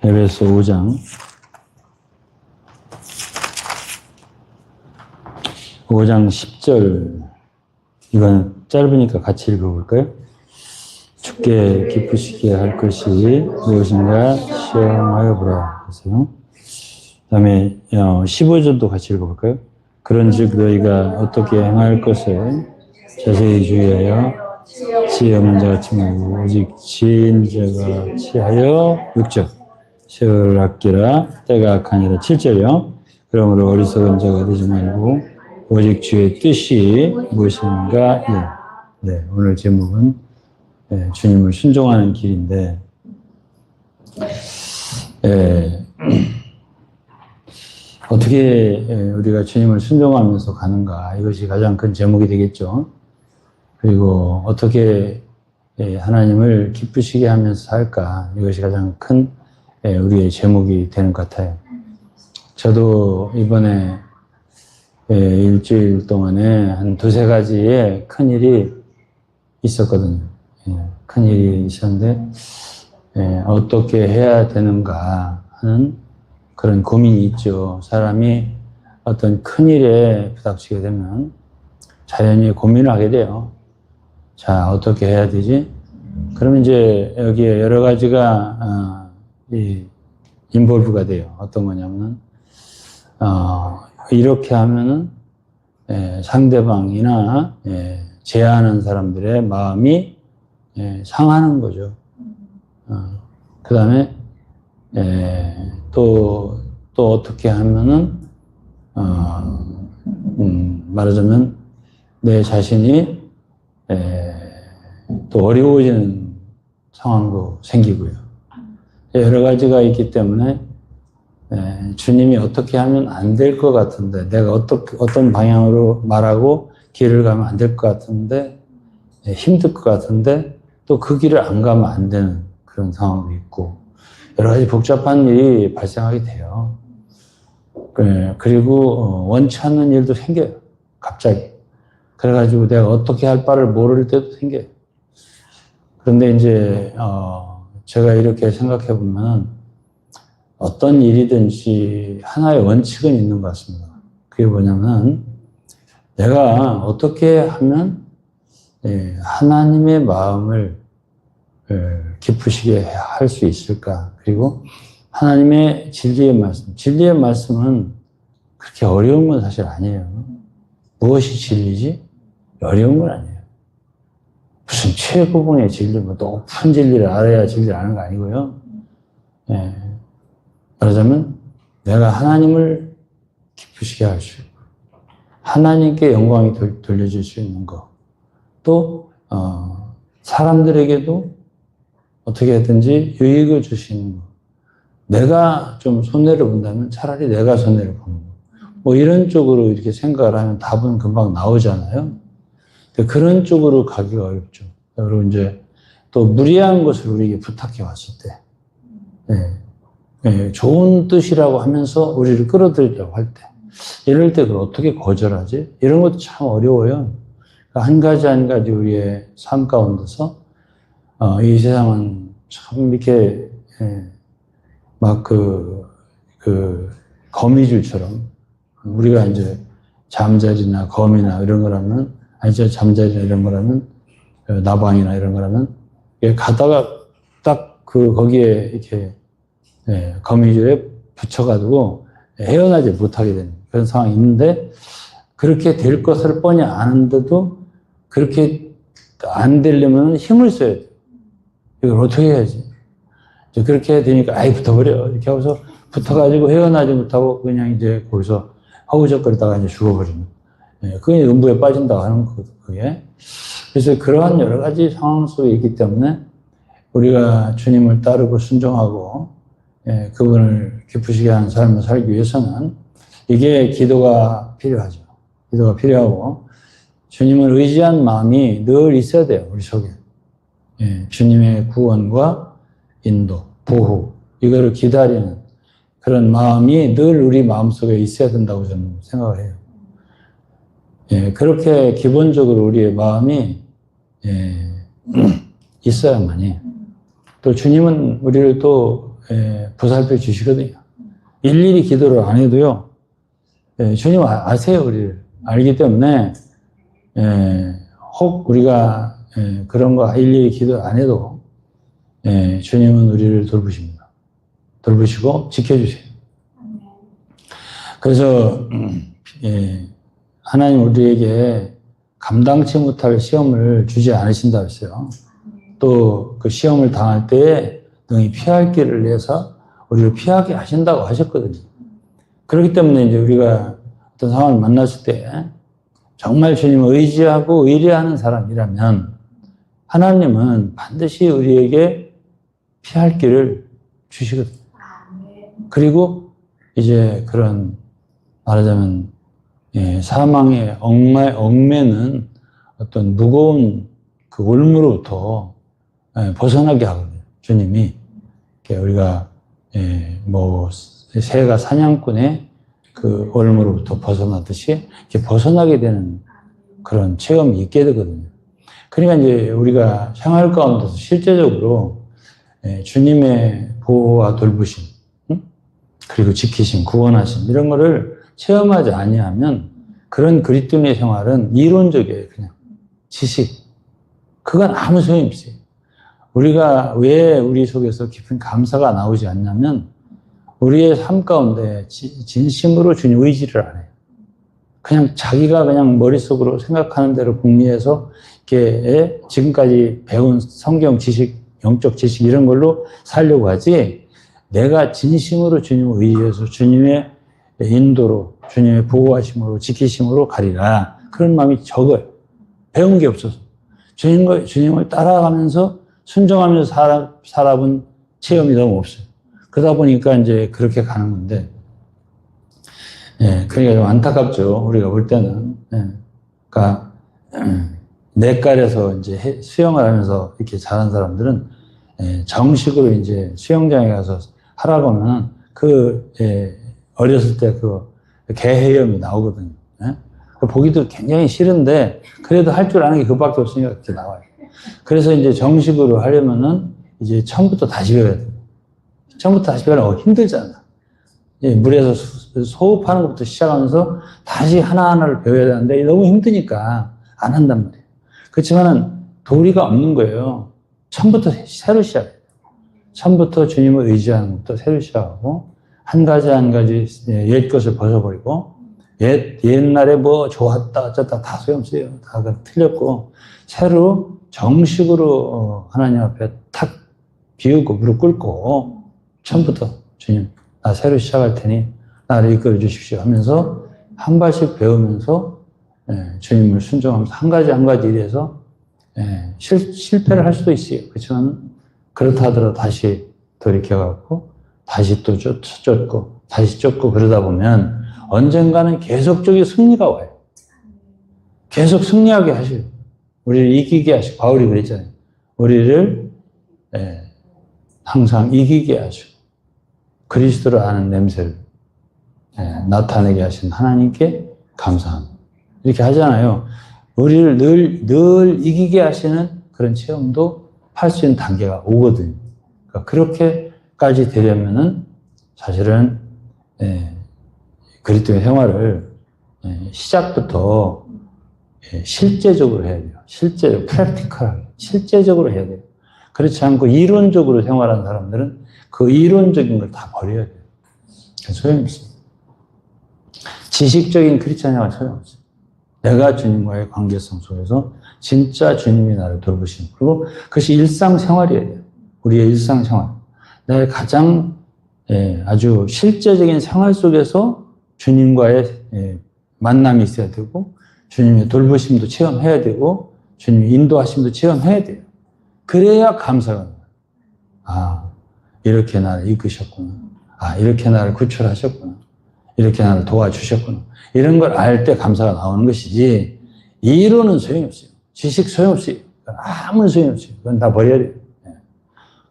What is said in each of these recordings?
에베소 5장 10절, 이건 짧으니까 같이 읽어볼까요? 주께 기쁘시게 할 것이 무엇인가 시험하여 보라 하세요. 그 다음에 15절도 같이 읽어볼까요? 그런즉 너희가 어떻게 행할 것을 자세히 주의하여 지혜 없는 자 같이 말고 오직 지혜 있는 자 같이 하여 6절 세월을 아끼라 때가 악하니라 7절이요. 그러므로 어리석은 자가 되지 말고 오직 주의 뜻이 무엇인가. 네, 오늘 제목은 주님을 순종하는 길인데, 어떻게 우리가 주님을 순종하면서 가는가, 이것이 가장 큰 제목이 되겠죠. 그리고 어떻게 하나님을 기쁘시게 하면서 살까, 이것이 가장 큰 우리의 제목이 되는 것 같아요. 저도 이번에 일주일 동안에 한 두세 가지의 큰 일이 있었거든요. 큰 일이 있었는데, 어떻게 해야 되는가 하는 그런 고민이 있죠. 사람이 어떤 큰 일에 부닥치게 되면 자연히 고민을 하게 돼요. 자, 어떻게 해야 되지? 그러면 이제 여기에 여러 가지가, 인볼브가 돼요. 어떤 거냐면, 이렇게 하면은, 상대방이나, 제안하는 사람들의 마음이, 상하는 거죠. 그 다음에, 또 어떻게 하면은, 말하자면, 내 자신이, 또 어려워지는 상황도 생기고요. 여러 가지가 있기 때문에, 주님이 어떻게 하면 안 될 것 같은데, 내가 어떤 방향으로 말하고 길을 가면 안 될 것 같은데, 힘들 것 같은데, 또 그 길을 안 가면 안 되는 그런 상황도 있고, 여러 가지 복잡한 일이 발생하게 돼요. 그리고 원치 않는 일도 생겨요. 갑자기. 그래가지고 내가 어떻게 할 바를 모를 때도 생겨요. 그런데 이제, 제가 이렇게 생각해 보면 어떤 일이든지 하나의 원칙은 있는 것 같습니다. 그게 뭐냐면 내가 어떻게 하면 하나님의 마음을 기쁘시게 할 수 있을까? 그리고 하나님의 진리의 말씀은 그렇게 어려운 건 사실 아니에요. 무엇이 진리지? 어려운 건 아니에요. 무슨 최고봉의 진리, 뭐 높은 진리를 알아야 진리를 아는 거 아니고요. 말하자면 내가 하나님을 기쁘시게 할 수 있고 하나님께 영광이 돌려질 수 있는 거, 또 사람들에게도 어떻게 하든지 유익을 주시는 거, 내가 좀 손해를 본다면 차라리 내가 손해를 보는 거, 뭐 이런 쪽으로 이렇게 생각을 하면 답은 금방 나오잖아요. 그런 쪽으로 가기가 어렵죠. 그리고 이제 또 무리한 것을 우리에게 부탁해 왔을 때, 좋은 뜻이라고 하면서 우리를 끌어들이려고 할 때, 이럴 때 그걸 어떻게 거절하지? 이런 것도 참 어려워요. 한 가지 우리의 삶 가운데서, 이 세상은 참 이렇게, 막 거미줄처럼, 우리가 이제 잠자리나 거미나 이런 거라면, 잠자리나 이런 거라면, 나방이나 이런 거라면, 가다가 딱 거기에 이렇게, 거미줄에 붙여가지고 헤어나지 못하게 되는 그런 상황이 있는데, 그렇게 될 것을 뻔히 아는데도 그렇게 안 되려면 힘을 써야 돼. 이걸 어떻게 해야지? 그렇게 되니까, 아이, 붙어버려. 이렇게 하고서 붙어가지고 헤어나지 못하고 그냥 이제 거기서 허우적거리다가 이제 죽어버리는. 그게 음부에 빠진다고 하는 거거든요, 그게. 그래서 그러한 여러 가지 상황 속에 있기 때문에 우리가 주님을 따르고 순종하고 그분을 기쁘시게 하는 삶을 살기 위해서는 이게 기도가 필요하죠. 기도가 필요하고 주님을 의지한 마음이 늘 있어야 돼요, 우리 속에. 주님의 구원과 인도, 보호, 이거를 기다리는 그런 마음이 늘 우리 마음속에 있어야 된다고 저는 생각을 해요. 그렇게 기본적으로 우리의 마음이 있어야만이 또 주님은 우리를 또 보살펴 주시거든요. 일일이 기도를 안 해도요. 주님 아세요. 우리를 알기 때문에 혹 우리가 그런 거 일일이 기도 안 해도 주님은 우리를 돌보십니다. 돌보시고 지켜주세요. 그래서 하나님 우리에게 감당치 못할 시험을 주지 않으신다 했어요. 또 그 시험을 당할 때에 능히 피할 길을 내서 우리를 피하게 하신다고 하셨거든요. 그렇기 때문에 이제 우리가 어떤 상황을 만났을 때 정말 주님을 의지하고 의뢰하는 사람이라면 하나님은 반드시 우리에게 피할 길을 주시거든요. 그리고 이제 그런 말하자면 사망의 얽매는 어떤 무거운 그 올무로부터 벗어나게 하거든요. 주님이 우리가 뭐 새가 사냥꾼의 그 올무로부터 벗어나듯이 이렇게 벗어나게 되는 그런 체험이 있게 되거든요. 그러니까 이제 우리가 생활 가운데서 실제적으로 주님의 보호와 돌보심, 그리고 지키심, 구원하심 이런 거를 체험하지 아니하면 그런 그리스도인의 생활은 이론적이에요. 그냥 지식. 그건 아무 소용이 없어요. 우리가 왜 우리 속에서 깊은 감사가 나오지 않냐면 우리의 삶 가운데 진심으로 주님 의지를 안 해요. 그냥 자기가 그냥 머릿속으로 생각하는 대로 궁리해서 이렇게 지금까지 배운 성경 지식, 영적 지식 이런 걸로 살려고 하지 내가 진심으로 주님을 의지해서 주님의 인도로 주님의 보호하심으로 지키심으로 가리라. 그런 마음이 적어요. 배운 게 없어서. 주님을 따라가면서 순종하면서 살아본 체험이 너무 없어요. 그러다 보니까 이제 그렇게 가는 건데, 그러니까 좀 안타깝죠. 우리가 볼 때는. 그러니까, 내깔에서 이제 수영을 하면서 이렇게 잘한 사람들은, 정식으로 이제 수영장에 가서 하라고 하면, 어렸을 때 개헤엄이 나오거든요. 보기도 굉장히 싫은데, 그래도 할 줄 아는 게 그밖에 없으니까 그렇게 나와요. 그래서 이제 정식으로 하려면은 이제 처음부터 다시 배워야 돼요. 처음부터 다시 배우면 힘들잖아. 물에서 호흡하는 것부터 시작하면서 다시 하나하나를 배워야 되는데 너무 힘드니까 안 한단 말이에요. 그렇지만은 도리가 없는 거예요. 처음부터 새로 시작해요. 처음부터 주님을 의지하는 것부터 새로 시작하고 한 가지 한 가지 옛 것을 벗어버리고 옛날에 뭐 좋았다 어쩌다 다 소용없어요. 다 틀렸고 새로 정식으로 하나님 앞에 탁 비우고 무릎 꿇고 처음부터 주님 나 새로 시작할 테니 나를 이끌어 주십시오 하면서 한 발씩 배우면서 주님을 순종하면서 한 가지 한 가지 일해서 실패를 할 수도 있어요. 그렇지만 그렇다 하더라도 다시 돌이켜갖고 다시 또 쫓고 다시 쫓고 그러다 보면 언젠가는 계속적인 승리가 와요. 계속 승리하게 하셔요. 우리를 이기게 하시고 바울이 그랬잖아요. 우리를 항상 이기게 하시고 그리스도를 아는 냄새를 나타내게 하신 하나님께 감사합니다. 이렇게 하잖아요. 우리를 늘 이기게 하시는 그런 체험도 할 수 있는 단계가 오거든요. 그러니까 그렇게까지 되려면은 사실은 그리스도의 생활을 시작부터 실제적으로 해야 돼요. 실제적으로, 프랙티컬하게, 실제적으로 해야 돼요. 그렇지 않고 이론적으로 생활하는 사람들은 그 이론적인 걸 다 버려야 돼요. 소용이 없습니다. 지식적인 크리스찬 생활 소용없어요. 내가 주님과의 관계성 속에서 진짜 주님이 나를 돌보시는, 그리고 그것이 일상생활이어야 돼요. 우리의 일상생활. 내 가장 아주 실제적인 생활 속에서 주님과의 만남이 있어야 되고 주님의 돌보심도 체험해야 되고 주님의 인도하심도 체험해야 돼요. 그래야 감사가 나요. 아, 이렇게 나를 이끄셨구나. 아, 이렇게 나를 구출하셨구나. 이렇게 나를 도와주셨구나. 이런 걸 알 때 감사가 나오는 것이지 이론은 소용이 없어요. 지식 소용없어요. 아무 소용이 없어요. 그건 다 버려야 돼요.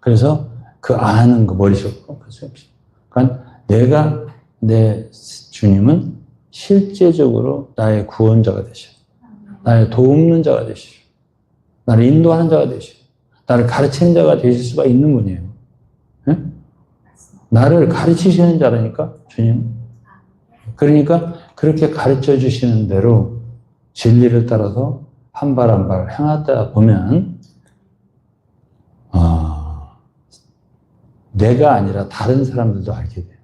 그래서 그 아는 거 머릿속으로 그 소용이 없어요. 그러니까 내가 내 주님은 실제적으로 나의 구원자가 되셔. 나의 도움는 자가 되시오. 나를 인도하는 자가 되시오. 나를 가르치는 자가 되실 수가 있는 분이에요. 네? 나를 가르치시는 자라니까, 주님. 그러니까 그렇게 가르쳐 주시는 대로 진리를 따라서 한 발 한 발 행하다 보면, 내가 아니라 다른 사람들도 알게 돼요.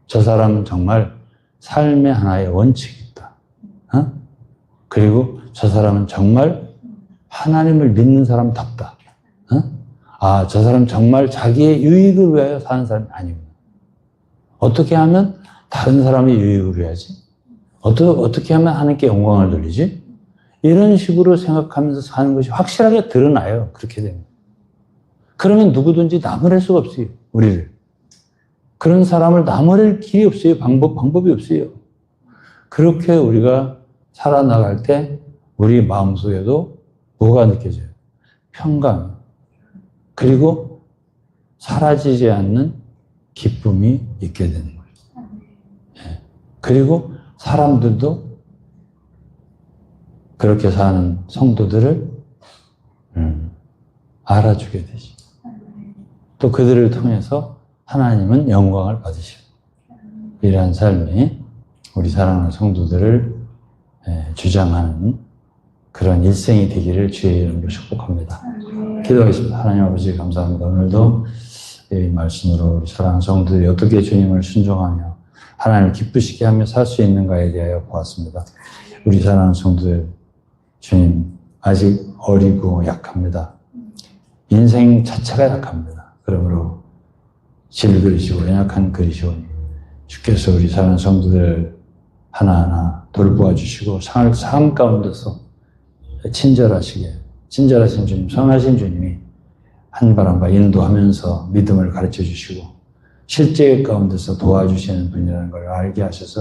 저 사람은 정말 삶의 하나의 원칙이 있다. 그리고 저 사람은 정말 하나님을 믿는 사람답다. 저 사람 정말 자기의 유익을 위하여 사는 사람이 아니구나. 어떻게 하면 다른 사람의 유익을 위하지? 어떻게 하면 하나님께 영광을 돌리지? 이런 식으로 생각하면서 사는 것이 확실하게 드러나요. 그렇게 되면. 그러면 누구든지 나무랄 수가 없어요. 우리를. 그런 사람을 나무랄 길이 없어요. 방법이 없어요. 그렇게 우리가 살아나갈 때 우리 마음속에도 뭐가 느껴져요? 평강. 그리고 사라지지 않는 기쁨이 있게 되는 거예요. 그리고 사람들도 그렇게 사는 성도들을 알아주게 되죠. 또 그들을 통해서 하나님은 영광을 받으시고, 이러한 삶이 우리 사랑하는 성도들을 주장하는 그런 일생이 되기를 주의 이름으로 축복합니다. 기도하겠습니다. 하나님 아버지 감사합니다. 오늘도 이 말씀으로 우리 사랑하는 성도들이 어떻게 주님을 순종하며 하나님을 기쁘시게 하며 살 수 있는가에 대하여 보았습니다. 우리 사랑하는 성도들, 주님 아직 어리고 약합니다. 인생 자체가 약합니다. 그러므로 질그리시고 연약한 그리시오니 주께서 우리 사랑하는 성도들을 하나하나 돌보아 주시고 삶 가운데서 친절하신 주님, 선하신 주님이 한 발 한 발 인도하면서 믿음을 가르쳐 주시고 실제 가운데서 도와주시는 분이라는 걸 알게 하셔서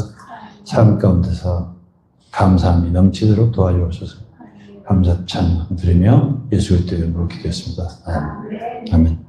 삶 가운데서 감사함이 넘치도록 도와주옵소서. 감사 찬양 드리며 예수 그리스도의 이름으로 기도했습니다. 아멘.